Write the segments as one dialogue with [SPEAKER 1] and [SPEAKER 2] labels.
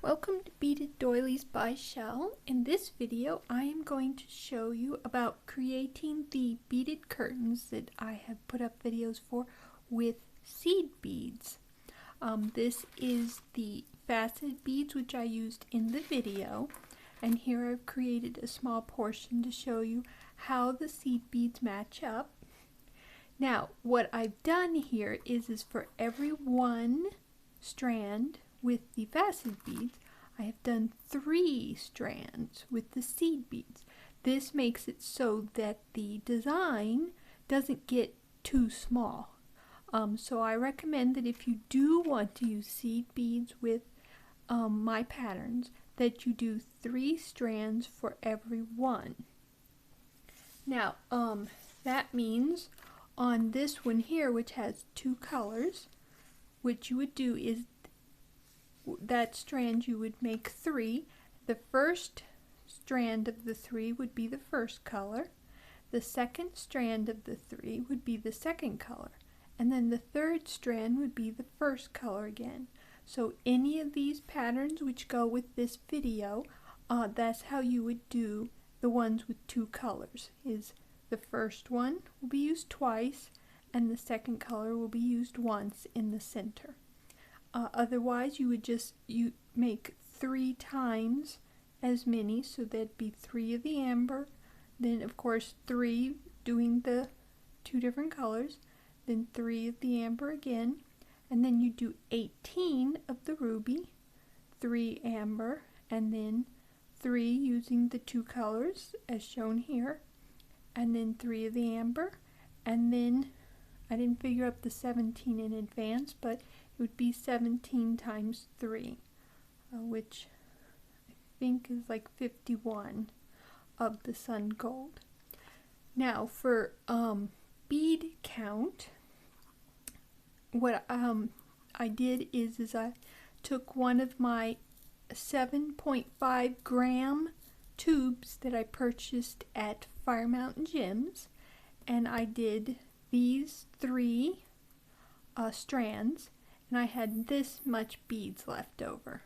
[SPEAKER 1] Welcome to Beaded Doilies by Shell. In this video I am going to show you about creating the beaded curtains that I have put up videos for with seed beads. This is the faceted beads which I used in the video, and here I've created a small portion to show you how the seed beads match up. Now what I've done here is for every one strand with the faceted beads, I have done 3 strands with the seed beads. This makes it so that the design doesn't get too small. So I recommend that if you do want to use seed beads with my patterns, that you do 3 strands for every one. Now that means on this one here, which has 2 colors, what you would do is that strand you would make 3. The first strand of the 3 would be the first color. The second strand of the 3 would be the second color. And then the third strand would be the first color again. So any of these patterns which go with this video, that's how you would do the ones with 2 colors. Is the first one will be used twice, and the second color will be used once in the center. Otherwise, you would make 3 times as many, so that'd be 3 of the amber, then of course 3 doing the 2 different colors, then 3 of the amber again, and then you do 18 of the ruby, 3 amber, and then 3 using the 2 colors as shown here, and then 3 of the amber, and then I didn't figure up the 17 in advance, but it would be 17 times 3, which I think is like 51 of the sun gold. Now for bead count, what I did is I took one of my 7.5 gram tubes that I purchased at Fire Mountain Gems, and I did these 3 strands, and I had this much beads left over.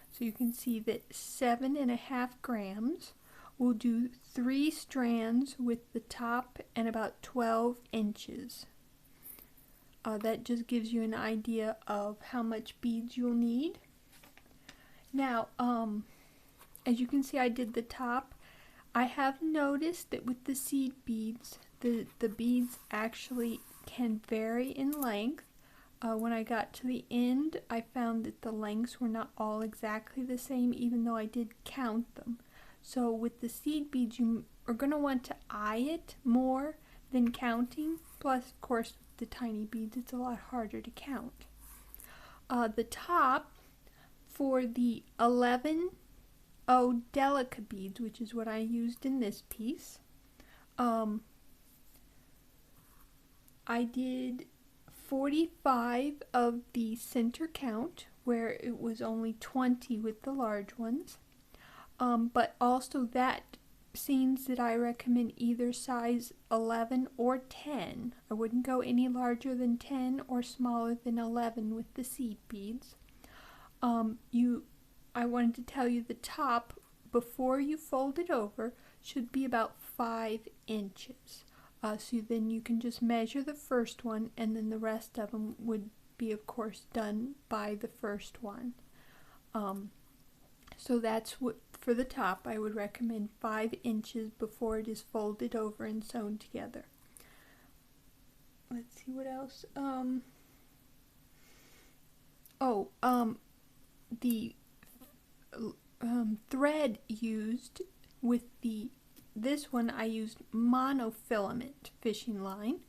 [SPEAKER 1] So you can see that 7.5 grams will do 3 strands with the top and about 12 inches. That just gives you an idea of how much beads you'll need. Now, as you can see, I did the top. I have noticed that with the seed beads, the beads actually can vary in length. When I got to the end, I found that the lengths were not all exactly the same, even though I did count them. So with the seed beads, you are going to want to eye it more than counting. Plus, of course, with the tiny beads, it's a lot harder to count. The top for the 11 Delica beads, which is what I used in this piece, I did 45 of the center count, where it was only 20 with the large ones. But also that seems that I recommend either size 11 or 10. I wouldn't go any larger than 10 or smaller than 11 with the seed beads. I wanted to tell you the top, before you fold it over, should be about 5 inches. So then you can just measure the first one, and then the rest of them would be, of course, done by the first one. So that's what, for the top, I would recommend 5 inches before it is folded over and sewn together. Let's see what else. The thread used with this one, I used monofilament fishing line.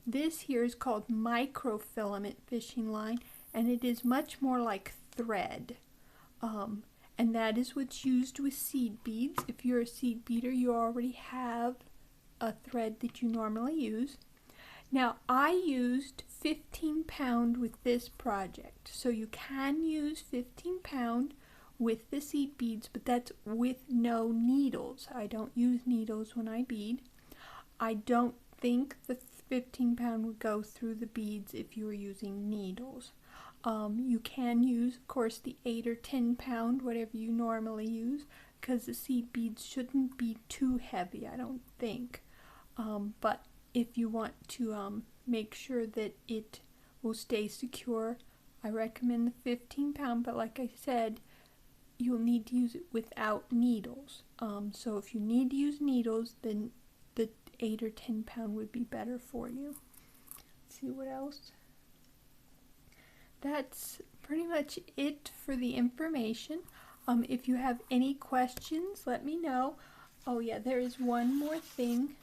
[SPEAKER 1] This here is called microfilament fishing line, and it is much more like thread. And that is what's used with seed beads. If you're a seed beader, you already have a thread that you normally use. Now, I used 15 pound with this project, so you can use 15 pound with the seed beads, but that's with no needles. I don't use needles when I bead. I don't think the 15 pound would go through the beads if you were using needles. You can use, of course, the 8 or 10 pound, whatever you normally use, because the seed beads shouldn't be too heavy, I don't think. But if you want to make sure that it will stay secure, I recommend the 15 pound, but like I said, you'll need to use it without needles. So if you need to use needles, then the 8 or 10 pound would be better for you. Let's see what else. That's pretty much it for the information. If you have any questions, let me know. Oh yeah, there is one more thing.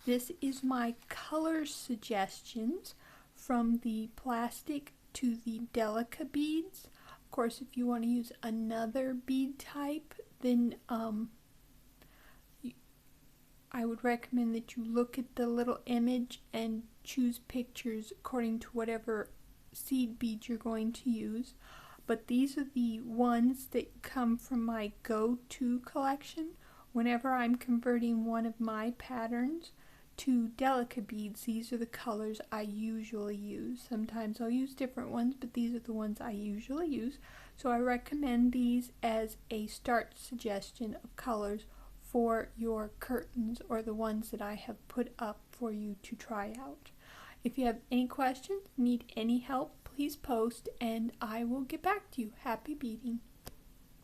[SPEAKER 1] This is my color suggestions from the plastic to the Delica beads. Of course, if you want to use another bead type, then I would recommend that you look at the little image and choose pictures according to whatever seed bead you're going to use. But these are the ones that come from my go-to collection. Whenever I'm converting one of my patterns to Delica beads, these are the colors I usually use. Sometimes I'll use different ones, but these are the ones I usually use. So I recommend these as a start suggestion of colors for your curtains, or the ones that I have put up for you to try out. If you have any questions, need any help, please post and I will get back to you. Happy beading!